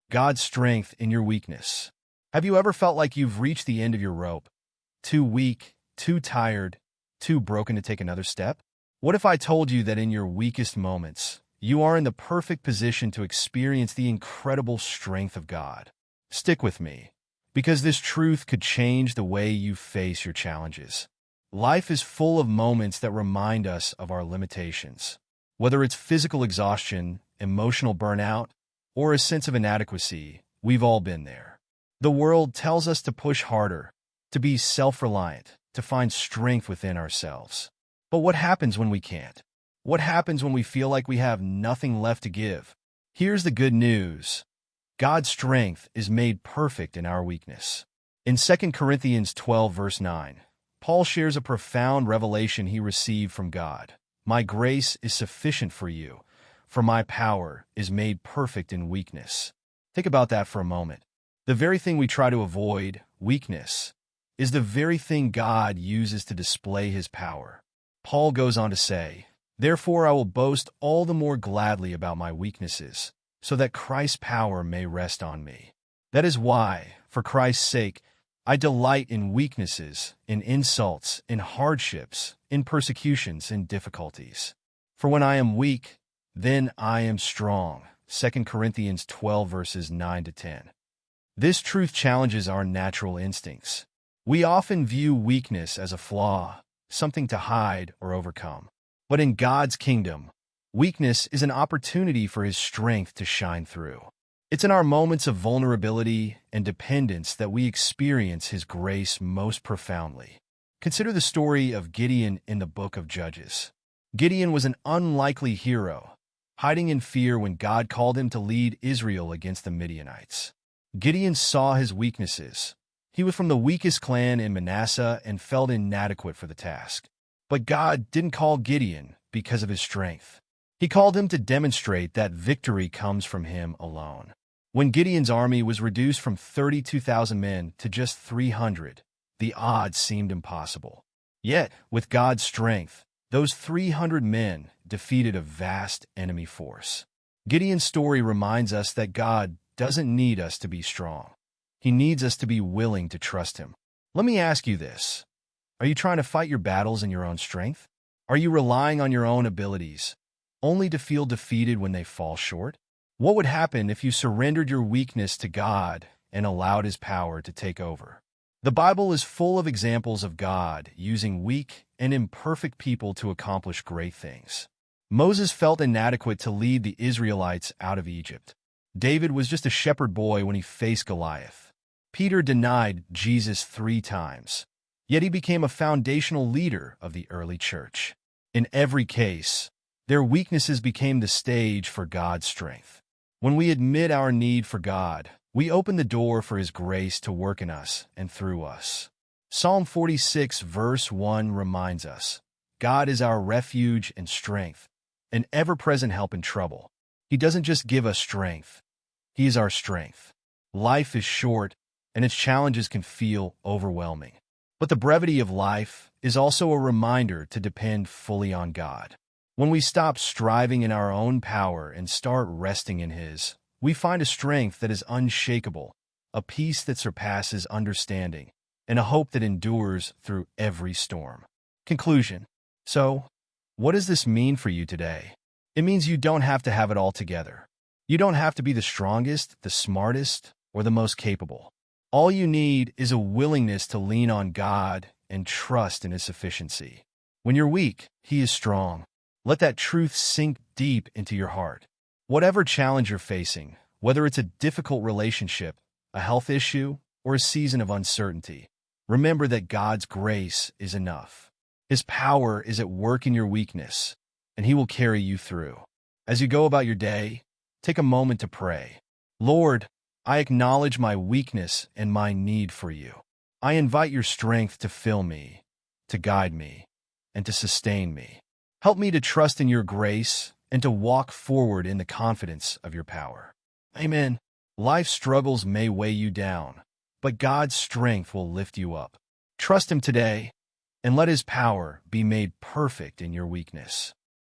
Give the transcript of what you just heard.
God's strength in your weakness. Have you ever felt like you've reached the end of your rope? Too weak, too tired, too broken to take another step? What if I told you that in your weakest moments, you are in the perfect position to experience the incredible strength of God? Stick with me, because this truth could change the way you face your challenges. Life is full of moments that remind us of our limitations. Whether it's physical exhaustion, emotional burnout, or a sense of inadequacy, we've all been there. The world tells us to push harder, to be self-reliant, to find strength within ourselves. But what happens when we can't? What happens when we feel like we have nothing left to give? Here's the good news. God's strength is made perfect in our weakness. In 2 Corinthians 12, verse 9, Paul shares a profound revelation he received from God. My grace is sufficient for you, for my power is made perfect in weakness. Think about that for a moment. The very thing we try to avoid, weakness, is the very thing God uses to display his power. Paul goes on to say, therefore I will boast all the more gladly about my weaknesses, so that Christ's power may rest on me. That is why, for Christ's sake, I delight in weaknesses, in insults, in hardships, in persecutions, in difficulties. For when I am weak, then I am strong. 2 Corinthians 12, verses 9 to 10. This truth challenges our natural instincts. We often view weakness as a flaw, something to hide or overcome. But in God's kingdom, weakness is an opportunity for his strength to shine through. It's in our moments of vulnerability and dependence that we experience his grace most profoundly. Consider the story of Gideon in the book of Judges. Gideon was an unlikely hero, hiding in fear when God called him to lead Israel against the Midianites. Gideon saw his weaknesses. He was from the weakest clan in Manasseh and felt inadequate for the task. But God didn't call Gideon because of his strength. He called him to demonstrate that victory comes from him alone. When Gideon's army was reduced from 32,000 men to just 300, the odds seemed impossible. Yet, with God's strength, those 300 men defeated a vast enemy force. Gideon's story reminds us that God doesn't need us to be strong. He needs us to be willing to trust him. Let me ask you this. Are you trying to fight your battles in your own strength? Are you relying on your own abilities, only to feel defeated when they fall short? What would happen if you surrendered your weakness to God and allowed his power to take over? The Bible is full of examples of God using weak and imperfect people to accomplish great things. Moses felt inadequate to lead the Israelites out of Egypt. David was just a shepherd boy when he faced Goliath. Peter denied Jesus 3 times, yet he became a foundational leader of the early church. In every case, their weaknesses became the stage for God's strength. When we admit our need for God, we open the door for his grace to work in us and through us. Psalm 46, verse 1 reminds us, God is our refuge and strength, an ever-present help in trouble. He doesn't just give us strength. He is our strength. Life is short, and its challenges can feel overwhelming. But the brevity of life is also a reminder to depend fully on God. When we stop striving in our own power and start resting in his, we find a strength that is unshakable, a peace that surpasses understanding, and a hope that endures through every storm. Conclusion. So, what does this mean for you today? It means you don't have to have it all together. You don't have to be the strongest, the smartest, or the most capable. All you need is a willingness to lean on God and trust in his sufficiency. When you're weak, he is strong. Let that truth sink deep into your heart. Whatever challenge you're facing, whether it's a difficult relationship, a health issue, or a season of uncertainty, remember that God's grace is enough. His power is at work in your weakness, and he will carry you through. As you go about your day, take a moment to pray. Lord, I acknowledge my weakness and my need for you. I invite your strength to fill me, to guide me, and to sustain me. Help me to trust in your grace and to walk forward in the confidence of your power. Amen. Life's struggles may weigh you down, but God's strength will lift you up. Trust him today, and let his power be made perfect in your weakness.